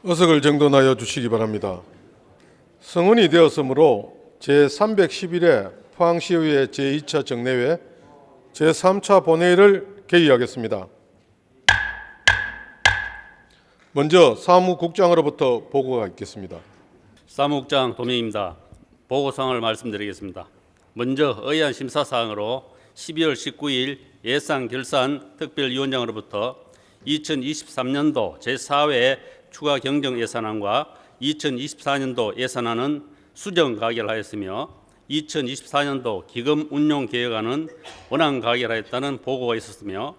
의석을 정돈하여 주시기 바랍니다. 성원이 되었으므로 제311회 포항시의회 제2차 정례회 제3차 본회의를 개의하겠습니다. 먼저 사무국장으로부터 보고가 있겠습니다. 사무국장 도명입니다. 보고사항을 말씀드리겠습니다. 먼저 의안 심사사항으로 12월 19일 예산결산 특별위원장으로부터 2023년도 제4회 추가 경정 예산안과 2024년도 예산안은 수정 가결하였으며 2024년도 기금 운용 계획안은 원안 가결하였다는 보고가 있었으며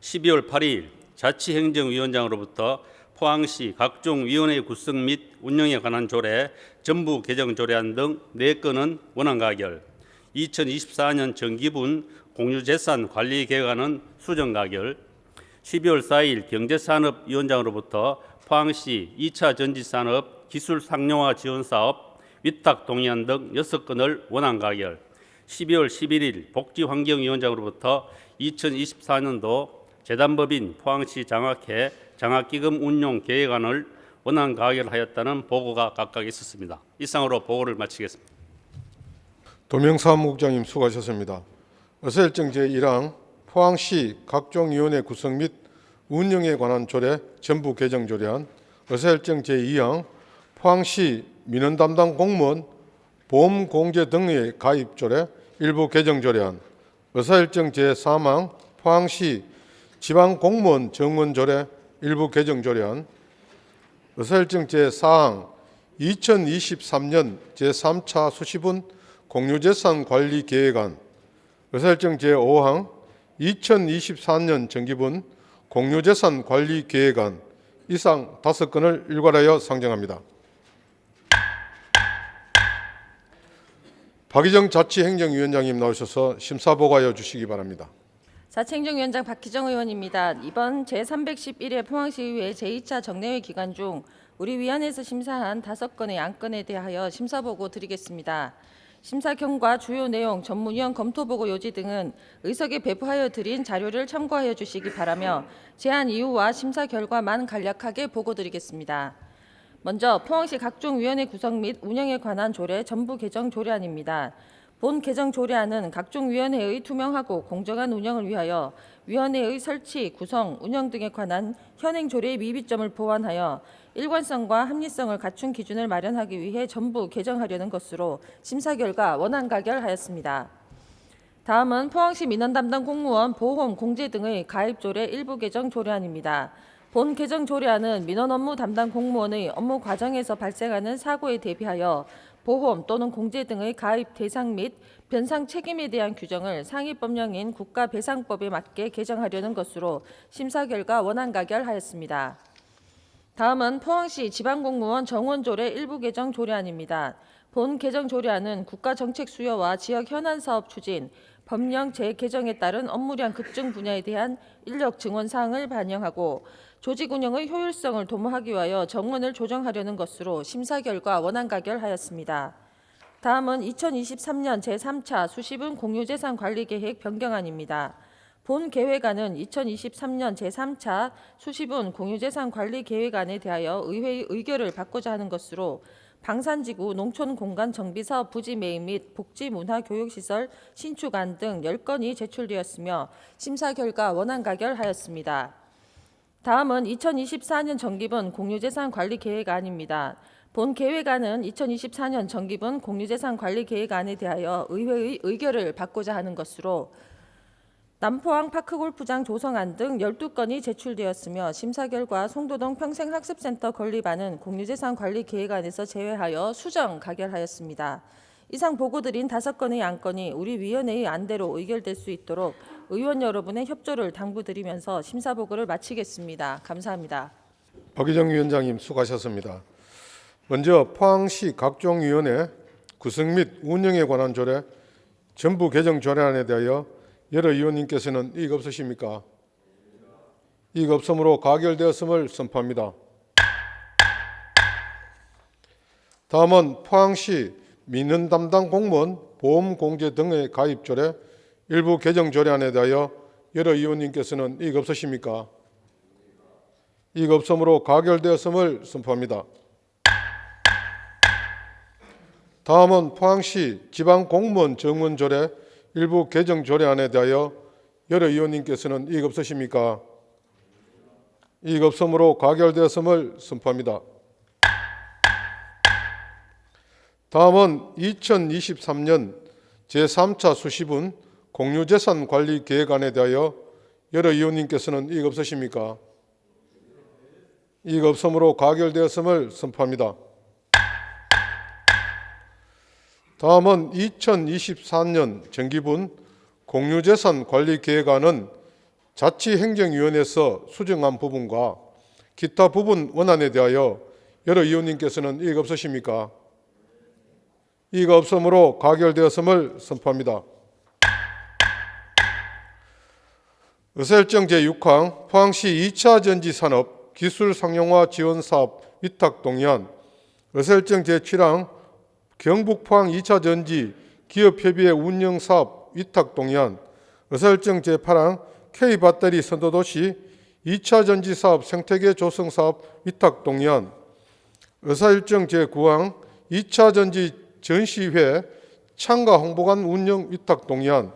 12월 8일 자치행정위원장으로부터 포항시 각종 위원회 구성 및 운영에 관한 조례, 전부 개정 조례안 등 4건은 원안 가결, 2024년 정기분 공유재산 관리 계획안은 수정 가결, 12월 4일 경제산업위원장으로부터 포항시 2차 전지산업 기술 상용화 지원 사업 위탁 동의안 등 6건을 원안 가결, 12월 11일 복지환경위원장으로부터 2024년도 재단법인 포항시 장학회 장학기금 운용 계획안을 원안 가결하였다는 보고가 각각 있었습니다. 이상으로 보고를 마치겠습니다. 도명사무국장님 수고하셨습니다. 의사일정 제1항 포항시 각종 위원회 구성 및 운영에 관한 조례 전부 개정 조례안, 의사일정 제2항 포항시 민원 담당 공무원 보험 공제 등의 가입 조례 일부 개정 조례안, 의사일정 제3항 포항시 지방 공무원 정원 조례 일부 개정 조례안, 의사일정 제4항 2023년 제3차 수시분 공유재산 관리 계획안, 의사일정 제5항 2024년 정기분 공유재산 관리 계획안 이상 5건을 일괄하여 상정합니다. 박희정 자치행정위원장님 나오셔서 심사보고하여 주시기 바랍니다. 자치행정위원장 박희정 의원입니다. 이번 제311회 포항시의회 제2차 정례회 기간 중 우리 위원회에서 심사한 5건의 안건에 대하여 심사보고 드리겠습니다. 심사 경과 주요 내용, 전문위원 검토보고 요지 등은 의석에 배부하여 드린 자료를 참고하여 주시기 바라며 제안 이유와 심사 결과만 간략하게 보고드리겠습니다. 먼저 포항시 각종 위원회 구성 및 운영에 관한 조례 전부 개정 조례안입니다. 본 개정 조례안은 각종 위원회의 투명하고 공정한 운영을 위하여 위원회의 설치, 구성, 운영 등에 관한 현행 조례의 미비점을 보완하여 일관성과 합리성을 갖춘 기준을 마련하기 위해 전부 개정하려는 것으로 심사 결과 원안 가결하였습니다. 다음은 포항시 민원 담당 공무원 보험, 공제 등의 가입 조례 일부 개정 조례안입니다. 본 개정 조례안은 민원 업무 담당 공무원의 업무 과정에서 발생하는 사고에 대비하여 보험 또는 공제 등의 가입 대상 및 변상 책임에 대한 규정을 상위법령인 국가배상법에 맞게 개정하려는 것으로 심사 결과 원안 가결하였습니다. 다음은 포항시 지방공무원 정원조례 일부 개정 조례안입니다. 본 개정 조례안은 국가정책 수요와 지역 현안 사업 추진, 법령 재개정에 따른 업무량 급증 분야에 대한 인력 증원 사항을 반영하고 조직 운영의 효율성을 도모하기 위하여 정원을 조정하려는 것으로 심사 결과 원안 가결하였습니다. 다음은 2023년 제3차 수시분 공유재산 관리계획 변경안입니다. 본 계획안은 2023년 제3차 수시분 공유재산 관리계획안에 대하여 의회의 의결을 받고자 하는 것으로 방산지구 농촌공간 정비사업 부지 매입 및 복지문화교육시설 신축안 등 10건이 제출되었으며 심사 결과 원안 가결하였습니다. 다음은 2024년 정기분 공유재산 관리 계획안입니다. 본 계획안은 2024년 정기분 공유재산 관리 계획안에 대하여 의회의 의결을 받고자 하는 것으로 남포항 파크골프장 조성안 등 12건이 제출되었으며 심사 결과 송도동 평생학습센터 건립안은 공유재산 관리 계획안에서 제외하여 수정 가결하였습니다. 이상 보고드린 5건의 안건이 우리 위원회의 안대로 의결될 수 있도록 의원 여러분의 협조를 당부드리면서 심사보고를 마치겠습니다. 감사합니다. 박희정 위원장님 수고하셨습니다. 먼저 포항시 각종 위원회 구성 및 운영에 관한 조례 전부 개정 조례안에 대하여 여러 의원님께서는 이의 없으십니까? 이의 없으므로 가결되었음을 선포합니다. 다음은 포항시 민원 담당 공무원 보험 공제 등의 가입 조례 일부 개정 조례안에 대하여 여러 의원님께서는 이의 없으십니까? 이가 없으므로 가결되었음을 선포합니다. 다음은 포항시 지방공무원 정원조례 일부 개정 조례안에 대하여 여러 의원님께서는 이의가 없으십니까? 이의가 없으므로 가결되었음을 선포합니다. 다음은 2023년 제3차 수시분 공유재산관리 계획안에 대하여 여러 의원님께서는 이의가 없으십니까? 이의가 없으므로 가결되었음을 선포합니다. 다음은 2024년 정기분 공유재산관리계획안은 자치행정위원회에서 수정한 부분과 기타 부분 원안에 대하여 여러 의원님께서는 이의가 없으십니까? 이의가 없으므로 가결되었음을 선포합니다. 의사일정 제6항 포항시 2차 전지 산업 기술 상용화 지원 사업 위탁 동의안, 의사일정 제7항 경북 포항 2차 전지 기업협의회 운영 사업 위탁 동의안, 의사일정 제8항 K배터리 선도도시 2차 전지 사업 생태계 조성 사업 위탁 동의안, 의사일정 제9항 2차 전지 전시회 참가 홍보관 운영 위탁 동의안,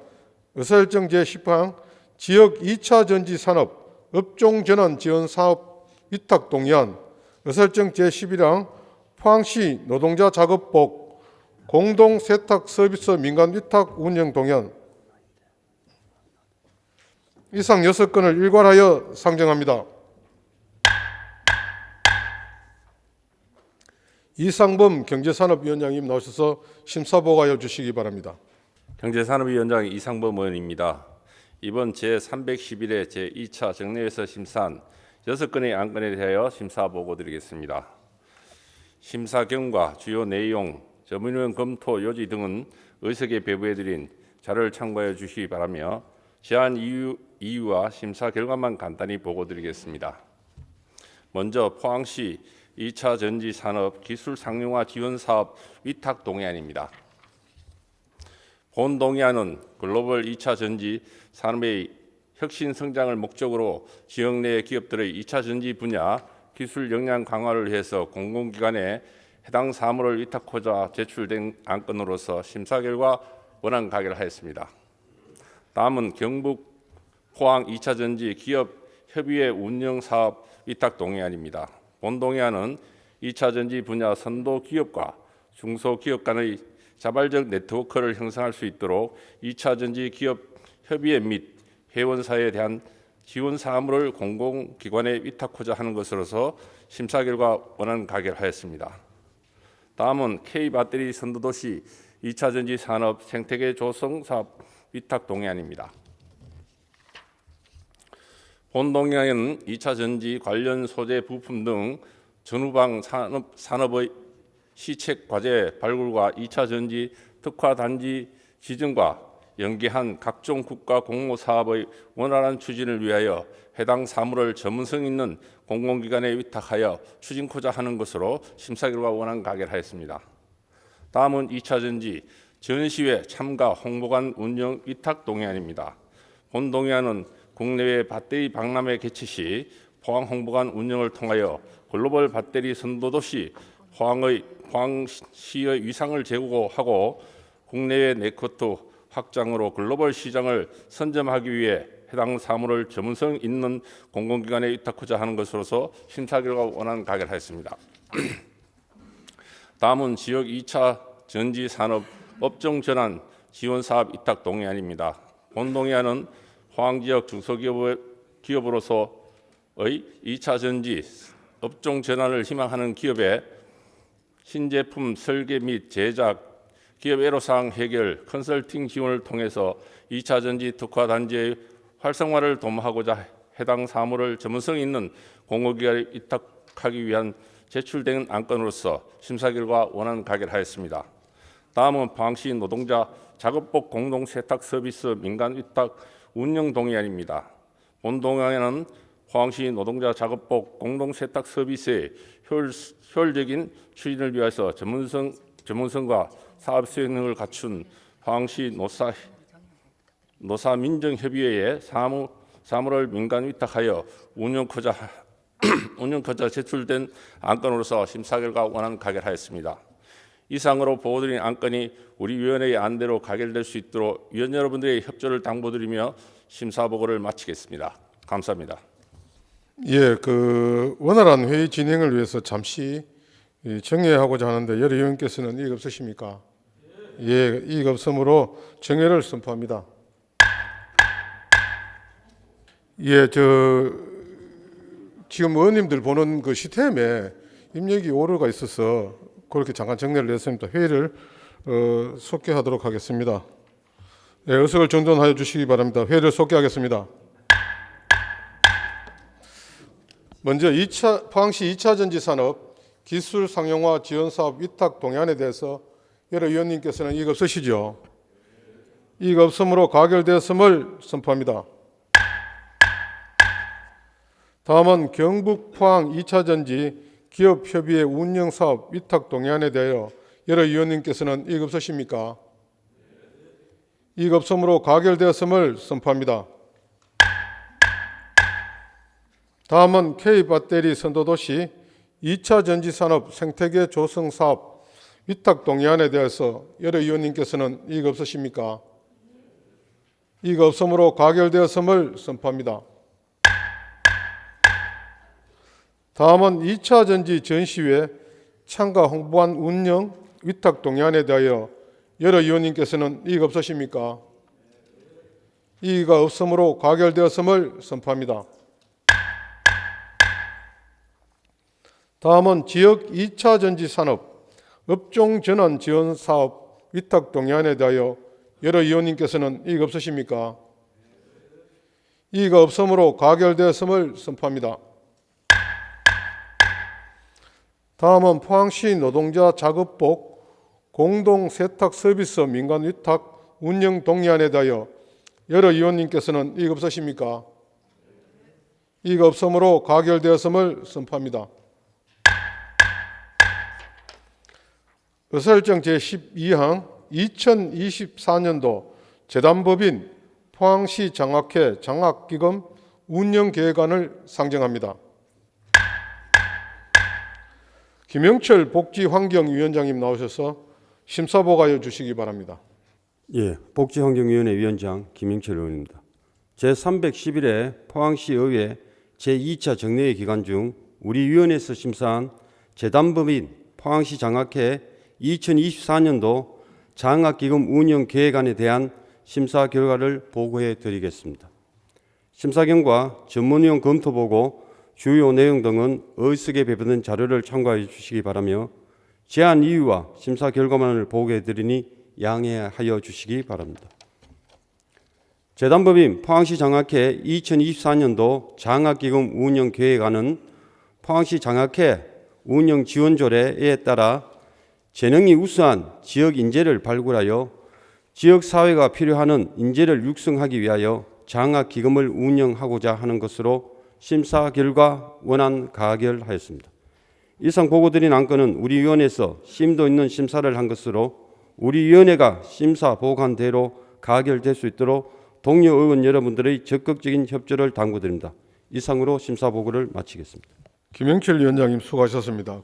의사일정 제10항 지역 2차 전지 산업 업종 전환 지원 사업 위탁 동의안, 의사일정 제11항 포항시 노동자 작업복 공동 세탁 서비스 민간 위탁 운영 동의안. 이상 6건을 일괄하여 상정합니다. 이상범 경제산업위원장님 나오셔서 심사보고하여 주시기 바랍니다. 경제산업위원장 이상범 의원입니다. 이번 제311회 제2차 정례에서 심사한 6건의 안건에 대하여 심사보고 드리겠습니다. 심사 경과, 주요 내용, 전문위원 검토 요지 등은 의석에 배부해드린 자료를 참고해 주시기 바라며 제안 이유와 심사 결과만 간단히 보고드리겠습니다. 먼저 포항시 2차 전지 산업 기술 상용화 지원 사업 위탁 동의안입니다. 본 동의안은 글로벌 2차 전지 산업의 혁신 성장을 목적으로 지역 내 기업들의 2차 전지 분야 기술 역량 강화를 위해서 공공기관에 해당 사무를 위탁하고자 제출된 안건으로서 심사 결과 원안 가결하였습니다. 다음은 경북 포항 2차 전지 기업 협의회 운영 사업 위탁 동의안입니다. 본 동의안은 2차 전지 분야 선도 기업과 중소기업 간의 자발적 네트워크를 형성할 수 있도록 2차 전지 기업 협의회 및 회원사에 대한 지원 사무를 공공기관에 위탁하고자 하는 것으로서 심사 결과 원안 가결하였습니다. 다음은 K배터리 선도도시 2차 전지 산업 생태계 조성 사업 위탁 동의안입니다. 본 동의안은 2차 전지 관련 소재 부품 등 전후방 산업의 시책 과제 발굴과 2차 전지 특화 단지 지정과 연계한 각종 국가 공모 사업의 원활한 추진을 위하여 해당 사무를 전문성 있는 공공기관에 위탁하여 추진코자 하는 것으로 심사 결과 원안 가결하였습니다. 다음은 2차 전지 전시회 참가 홍보관 운영 위탁 동의안입니다. 본 동의안은 국내외 배터리 박람회 개최 시 포항 홍보관 운영을 통하여 글로벌 배터리 선도도시 포항시의 위상을 제고하고 국내외 네트워크 확장으로 글로벌 시장을 선점하기 위해 해당 사무를 전문성 있는 공공기관에 위탁하고자 하는 것으로서 심사 결과 원안 가결하였습니다. 다음은 지역 2차 전지 산업 업종 전환 지원 사업 위탁 동의안입니다. 본 동의안은 포항 지역 중소기업으로서의 2차 전지 업종 전환을 희망하는 기업의 신제품 설계 및 제작, 기업 애로사항 해결, 컨설팅 지원을 통해서 2차 전지 특화 단지의 활성화를 도모하고자 해당 사무를 전문성 있는 공공기관에 위탁하기 위한 제출된 안건으로서 심사 결과 원안 가결하였습니다. 다음은 포항시 노동자 작업복 공동 세탁 서비스 민간 위탁 운영 동의안입니다. 본 동의안은 포항시 노동자 작업복 공동 세탁 서비스의 효율적인 추진을 위해서 전문성과 사업 수행력을 갖춘 포항시 노사민정협의회에 사무를 민간 위탁하여 운영하고자 운영처자 제출된 안건으로서 심사 결과 원안 가결하였습니다. 이상으로 보고드린 안건이 우리 위원회의 안대로 가결될 수 있도록 위원 여러분들의 협조를 당부드리며 심사 보고를 마치겠습니다. 감사합니다. 예, 그 원활한 회의 진행을 위해서 잠시 정회하고자 하는데 여러 의원께서는 이의 없으십니까? 예, 이의 없으므로 정회를 선포합니다. 예, 지금 의원님들 보는 그 시스템에 입력이 오류가 있어서 그렇게 잠깐 정리를 했습니다. 회의를 속개하도록 하겠습니다. 네, 의석을 정돈하여 주시기 바랍니다. 회의를 속개하겠습니다. 먼저 포항시 2차 전지 산업 기술 상용화 지원 사업 위탁 동의안에 대해서 여러 위원님께서는 이의 없으시죠? 이의 없으므로 가결되었음을 선포합니다. 다음은 경북 포항 2차 전지 기업협의회 운영사업 위탁 동의안에 대하여 여러 위원님께서는 이의 없으십니까? 이의 없으므로 가결되었음을 선포합니다. 다음은 K배터리 선도도시 2차 전지산업 생태계 조성 사업 위탁 동의안에 대해서 여러 위원님께서는 이의 없으십니까? 이의 없으므로 가결되었음을 선포합니다. 다음은 2차 전지 전시회 참가 홍보안 운영 위탁 동의안에 대하여 여러 위원님께서는 이의가 없으십니까? 이의가 없으므로 가결되었음을 선포합니다. 다음은 지역 2차 전지 산업 업종 전환 지원 사업 위탁 동의안에 대하여 여러 위원님께서는 이의가 없으십니까? 이의가 없으므로 가결되었음을 선포합니다. 다음은 포항시 노동자 작업복 공동 세탁 서비스 민간 위탁 운영 동의안에 대하여 여러 위원님께서는 이의가 없으십니까? 이의가 없으므로 가결되었음을 선포합니다. 의사일정 제12항 2024년도 재단법인 포항시 장학회 장학기금 운영계획안을 상정합니다. 김영철 복지환경위원장님 나오셔서 심사보고하여 주시기 바랍니다. 예, 복지환경위원회 위원장 김영철 의원입니다. 제311회 포항시 의회 제2차 정례회 기간 중 우리 위원회에서 심사한 재단법인 포항시 장학회 2024년도 장학기금 운영계획안에 대한 심사 결과를 보고해 드리겠습니다. 심사 결과 전문위원 검토보고 주요 내용 등은 의석에 배분된 자료를 참고해 주시기 바라며 제안 이유와 심사 결과만을 보고해 드리니 양해하여 주시기 바랍니다. 재단법인 포항시 장학회 2024년도 장학기금 운영계획안은 포항시 장학회 운영지원조례에 따라 재능이 우수한 지역 인재를 발굴하여 지역사회가 필요하는 인재를 육성하기 위하여 장학기금을 운영하고자 하는 것으로 심사 결과 원안 가결하였습니다. 이상 보고드린 안건은 우리 위원회에서 심도 있는 심사를 한 것으로 우리 위원회가 심사 보고한 대로 가결될 수 있도록 동료 의원 여러분들의 적극적인 협조를 당부드립니다. 이상으로 심사 보고를 마치겠습니다. 김영철 위원장님 수고하셨습니다.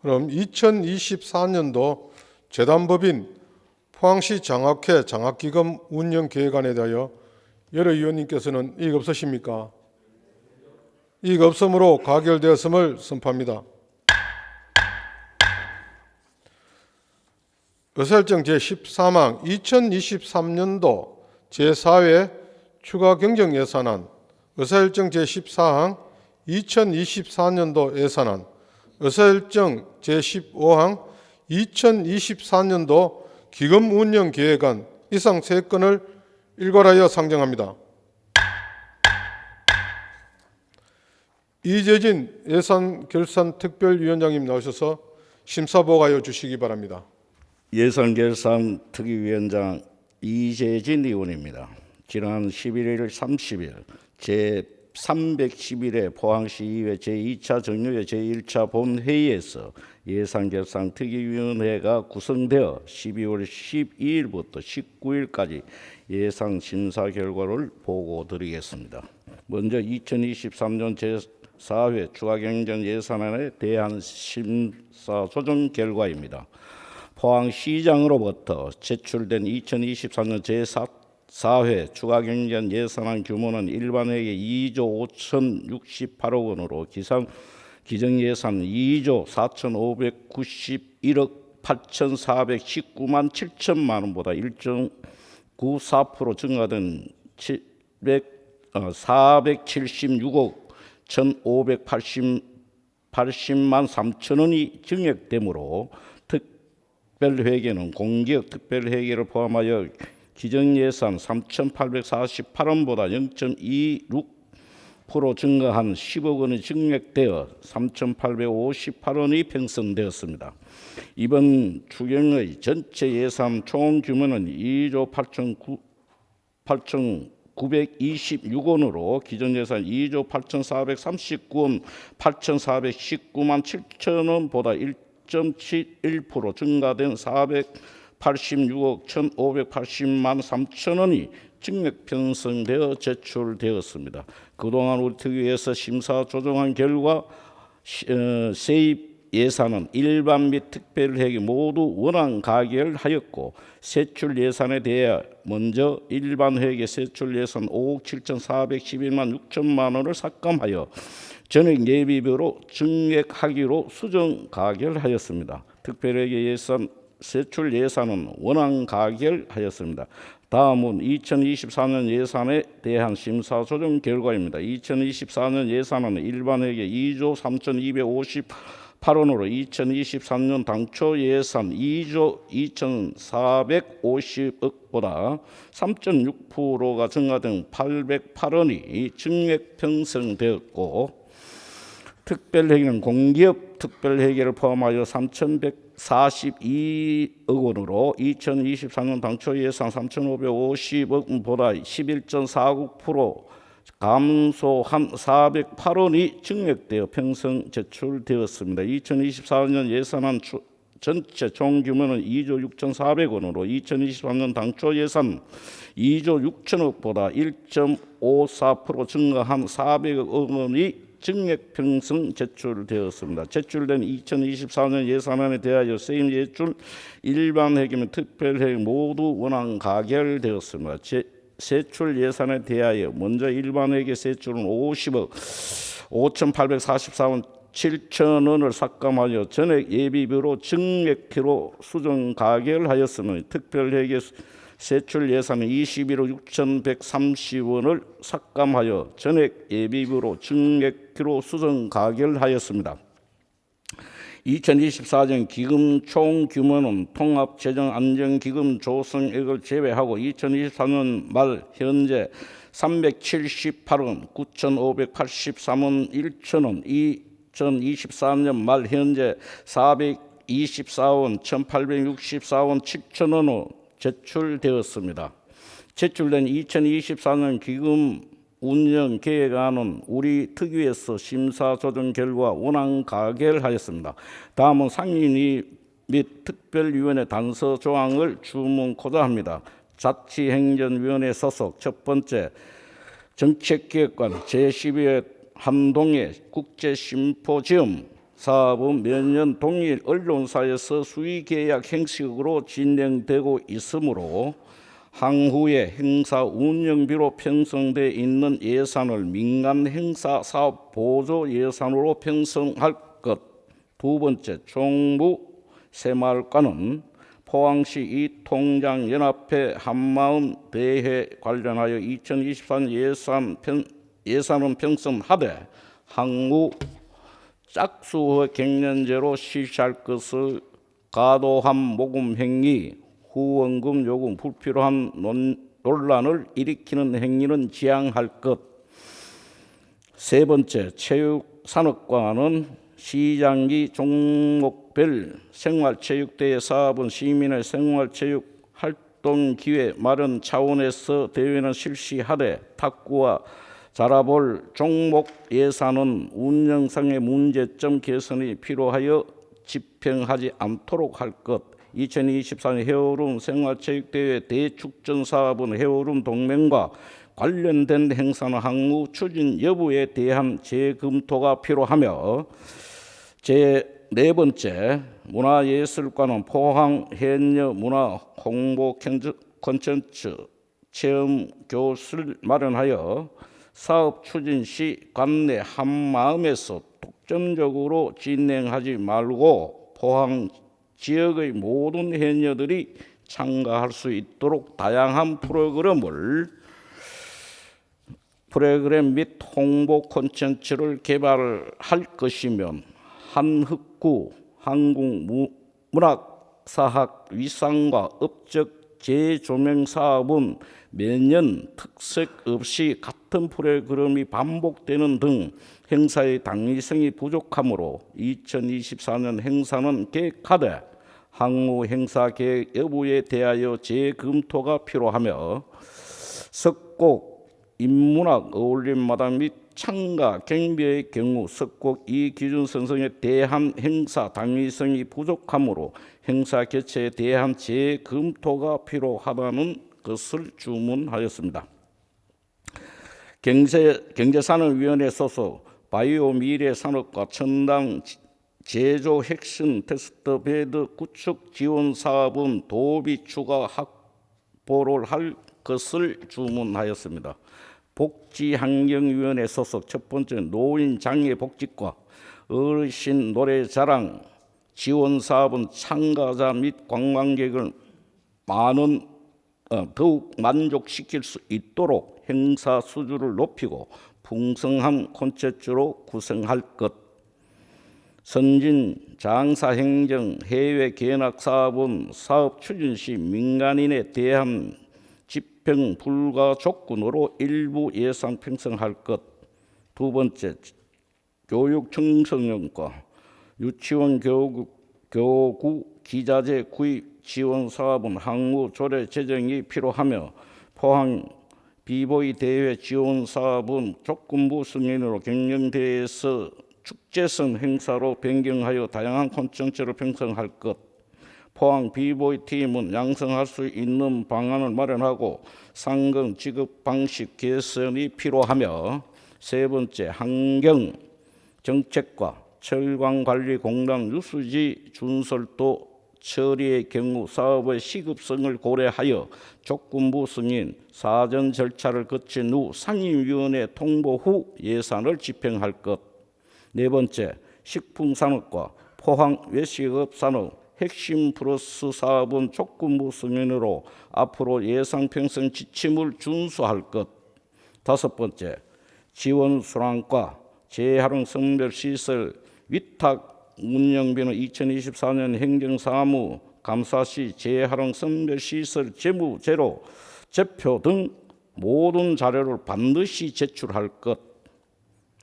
그럼 2024년도 재단법인 포항시 장학회 장학기금 운영계획안에 대하여 여러 위원님께서는 이의가 없으십니까? 이의가 없으므로 가결되었음을 선포합니다. 의사일정 제13항 2023년도 제4회 추가 경정예산안 의사일정 제14항 2024년도 예산안 의사일정 제15항 2024년도 기금운영계획안 이상 3건을 일괄하여 상정합니다. 이재진 예산결산특별위원장님 나오셔서 심사보고하여 주시기 바랍니다. 예산결산특위위원장 이재진 의원입니다. 지난 11일 30일 제311회 포항시의회 제2차 정례회 제1차 본회의에서 예산결산특위위원회가 구성되어 12월 12일부터 19일까지 예산 심사 결과를 보고드리겠습니다. 먼저 2023년 4회 추가경정 예산안에 대한 심사 조정 결과입니다. 포항시장으로부터 제출된 2024년 제4회 추가경정 예산안 규모는 일반회계 2조 5,068억 원으로 기정예산 2조 4,591억 8,419만 7천만 원보다 1.94% 증가된 476억 1,580만 3천 원이 증액되므로 특별회계는 공기업 특별회계를 포함하여 기정예산 3,848원보다 0.26% 증가한 10억 원이 증액되어 3,858원이 편성되었습니다. 이번 추경의 전체 예산 총 규모는 2조 8,926원으로 기존예산 2조 8,439원 8,419만 7천 원보다 1.71% 증가된 486억 1,580만 3천 원이 증액 편성되어 제출되었습니다. 그동안 우리 특위에서 심사 조정한 결과 세입 예산은 일반 및 특별회계 모두 원안 가결하였고 세출 예산에 대해 먼저 일반 회계 세출 예산 5억 7,411만 6천만 원을 삭감하여 전액 예비비로 증액하기로 수정 가결하였습니다. 특별회계 예산 세출 예산은 원안 가결하였습니다. 다음은 2024년 예산에 대한 심사 조정 결과입니다. 2024년 예산은 일반회계 2조 3,258원으로 2023년 당초 예산 2조 2,450억보다 3.6%가 증가된 808원이 증액 편성되었고 특별회계는 공기업 특별회계를 포함하여 3,142억 원으로 2024년 당초 예산 3,550억보다 11.49% 감소한 408원이 증액되어 편성 제출되었습니다. 2024년 예산안 전체 총 규모는 2조 6,400원으로 2023년 당초 예산 2조 6천억보다 1.54% 증가한 400억 원이 증액 편성 제출되었습니다. 제출된 2024년 예산안에 대하여 세임 예출 일반 회계 및 특별회계 모두 원안 가결되었습니다. 세출 예산에 대하여 먼저 일반 회계 세출은 50억 5,844원 7천 원을 삭감하여 전액 예비비로 증액키로 수정 가결하였으며 특별회계 세출 예산은 21억 6,130원을 삭감하여 전액 예비비로 증액키로 수정 가결하였습니다. 2024년 기금 총 규모는 통합재정안정기금 조성액을 제외하고 2024년 말 현재 378원 9,583원 1천원 2024년 말 현재 424원 1,864원 7천원으로 제출되었습니다. 제출된 2024년 기금 운영 계획안은 우리 특위에서 심사 조정 결과 원안 가결하였습니다. 다음은 상임위 및 특별위원회 단서 조항을 주문코자 합니다. 자치행정위원회 소속 첫 번째 정책기획관 제12회 한동해 국제심포지엄 사업은 매년 동일 언론사에서 수의계약 형식으로 진행되고 있으므로 향후에 행사 운영비로 편성되어 있는 예산을 민간 행사 사업 보조 예산으로 편성할 것. 두 번째, 총무 새마을과는 포항시 이통장연합회 한마음 대회 관련하여 2024년 예산은 편성하되 향후 짝수 갱년제로 실시할 것을 과도한 모금 행위, 후원금 요금, 불필요한 논란을 일으키는 행위는 지양할 것. 세 번째, 체육산업과는 시장기 종목별 생활체육대회 사업은 시민의 생활체육 활동 기회 마련 차원에서 대회는 실시하되 탁구와 자라볼 종목 예산은 운영상의 문제점 개선이 필요하여 집행하지 않도록 할 것. 2024년 해오름 생활체육대회 대축전 사업은 해오름 동맹과 관련된 행사나 항목 추진 여부에 대한 재검토가 필요하며 네 번째, 문화예술관은 포항 해녀 문화 홍보 콘텐츠 체험 교실을 마련하여 사업 추진 시 관내 한마음에서 독점적으로 진행하지 말고 포항 지역의 모든 해녀들이 참가할 수 있도록 다양한 프로그램 및 홍보 콘텐츠를 개발할 것이며 한흑구 한국문학사학 위상과 업적 재조명 사업은 매년 특색 없이 같은 프로그램이 반복되는 등 행사의 당위성이 부족하므로 2024년 행사는 계획하되 항구 행사 계획 여부에 대하여 재검토가 필요하며 석곡 인문학 어울림마당 및 참가 경비의 경우 석곡 이 기준 선정에 대한 행사 당위성이 부족하므로 행사 개최에 대한 재검토가 필요하다는 것을 주문하였습니다. 경제산업위원회 소속 바이오 미래산업과 첨단 제조 핵심 테스트베드 구축 지원 사업은 도비 추가 확보를 할 것을 주문하였습니다. 복지환경위원회 소속 첫 번째 노인장애복지과 어르신 노래자랑 지원 사업은 참가자 및 관광객을 더욱 만족시킬 수 있도록 행사 수주를 높이고 풍성한 콘텐츠로 구성할 것. 선진 장사행정 해외 견학 사업은 사업 추진 시 민간인에 대한 집행 불가 조건으로 일부 예산 편성할 것. 두 번째, 교육 청소년과 유치원 교구 기자재 구입 지원 사업은 향후 조례 제정이 필요하며 포항 비보이 대회 지원 사업은 조건부 승인으로 경영대회에서 축제성 행사로 변경하여 다양한 콘텐츠를 편성할 것. 포항 비보이 팀은 양성할 수 있는 방안을 마련하고 상금 지급 방식 개선이 필요하며 세 번째, 환경 정책과 철강관리공단 유수지 준설도 처리의 경우 사업의 시급성을 고려하여 조건부 승인, 사전 절차를 거친 후 상임위원회 통보 후 예산을 집행할 것. 네 번째, 식품산업과 포항 외식업산업 핵심 플러스 사업은 조건부 승인으로 앞으로 예산 편성 지침을 준수할 것. 다섯 번째, 지원 수랑과 재활용 선별시설 위탁 운영비는 2024년 행정사무 감사 시 재활용 선별시설 재무제로 제표 등 모든 자료를 반드시 제출할 것.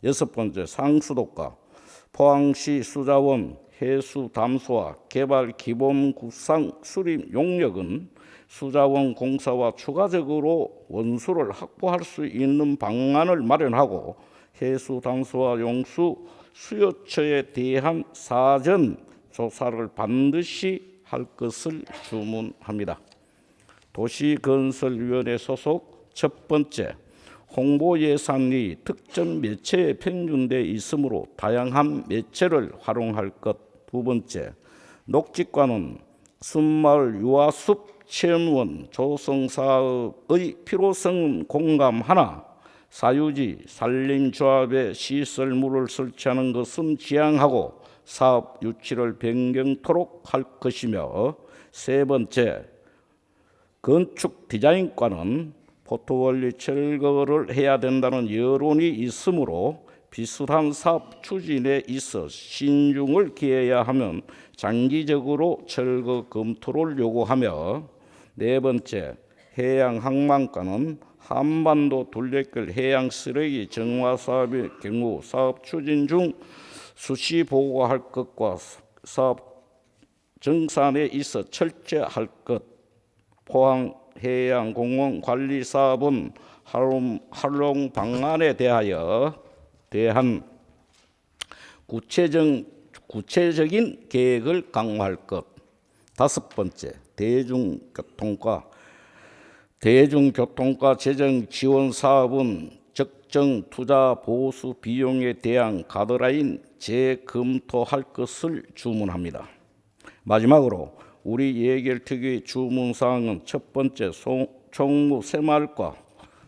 여섯 번째, 상수도과 포항시 수자원 해수 담수와 개발 기본 구상 수립 용역은 수자원 공사와 추가적으로 원수를 확보할 수 있는 방안을 마련하고 해수 담수와 용수 수요처에 대한 사전 조사를 반드시 할 것을 주문합니다. 도시건설위원회 소속 첫 번째, 홍보 예산이 특정 매체에 편중돼 있으므로 다양한 매체를 활용할 것. 두 번째, 녹지과는 숲마을 유아숲 체험원 조성 사업의 필요성은 공감하나 사유지 산림조합에 시설물을 설치하는 것은 지양하고 사업 유치를 변경토록 할 것이며 세 번째, 건축 디자인과는 포트폴리오 철거를 해야 된다는 여론이 있으므로 비슷한 사업 추진에 있어 신중을 기해야 하면 장기적으로 철거 검토를 요구하며 네 번째, 해양항만과는 한반도 둘레길 해양 쓰레기 정화 사업의 경우 사업 추진 중 수시 보고할 것과 사업 정산에 있어 철저할 것. 포항 해양공원 관리 사업은 활용 방안에 대한 구체적인 계획을 강화할 것. 다섯 번째, 대중교통과 대중교통과 재정 지원 사업은 적정 투자 보수 비용에 대한 가이드라인 재검토할 것을 주문합니다. 마지막으로 우리 예결특위 주문 사항은 첫 번째, 총무 새마을과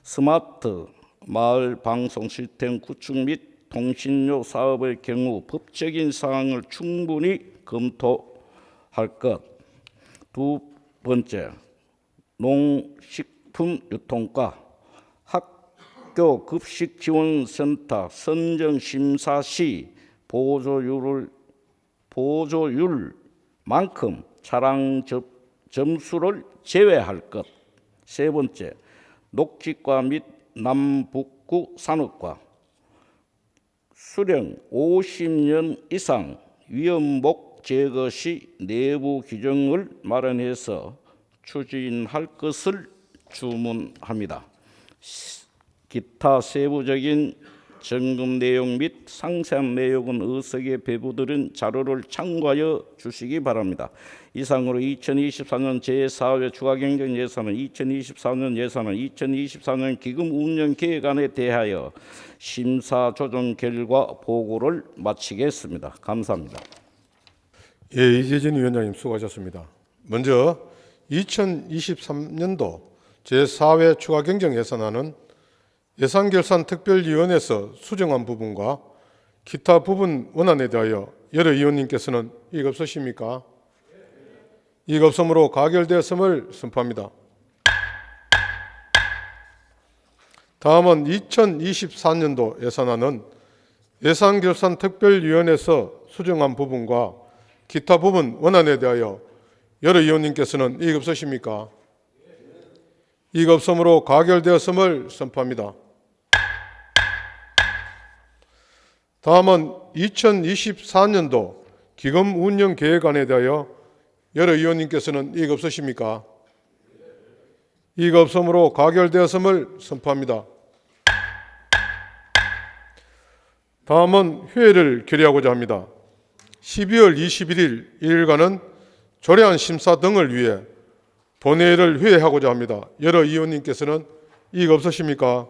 스마트 마을 방송 시스템 구축 및 통신료 사업의 경우 법적인 사항을 충분히 검토할 것. 두 번째, 농식품 유통과 학교 급식 지원센터 선정 심사 시 보조율만큼 차량 점수를 제외할 것. 세 번째, 녹지과 및 남북구 산업과 수령 50년 이상 위험목 제거 시 내부 규정을 마련해서 추진할 것을 주문합니다. 기타 세부적인 점검 내용 및 상세한 내용은 의석에 배부드린 자료를 참고하여 주시기 바랍니다. 이상으로 2024년 제4회 추가경정 예산은 2024년 예산은 2024년 기금 운영 계획안에 대하여 심사 조정 결과 보고를 마치겠습니다. 감사합니다. 예, 이재진 위원장님 수고하셨습니다. 먼저 2023년도 제4회 추가경정 예산안은 예산결산특별위원회에서 수정한 부분과 기타 부분 원안에 대하여 여러 의원님께서는 이익 없으십니까? 이익 없음으로 가결되었음을 선포합니다. 다음은 2024년도 예산안은 예산결산특별위원회에서 수정한 부분과 기타 부분 원안에 대하여 여러 의원님께서는 이익 없으십니까? 이익 없음으로 가결되었음을 선포합니다. 다음은 2024년도 기금 운영 계획안에 대하여 여러 의원님께서는 이익 없으십니까? 이익 없음으로 가결되었음을 선포합니다. 다음은 회의를 결의하고자 합니다. 12월 21일 1일간은 조례안 심사 등을 위해 본회의를 회의하고자 합니다. 여러 의원님께서는 이익 없으십니까?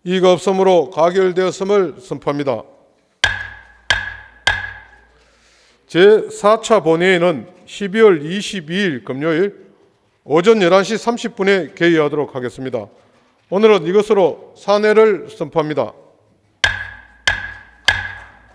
이익 없음으로 가결되었음을 선포합니다. 제4차 본회의는 12월 22일 금요일 오전 11시 30분에 개의하도록 하겠습니다. 오늘은 이것으로 산회를 선포합니다.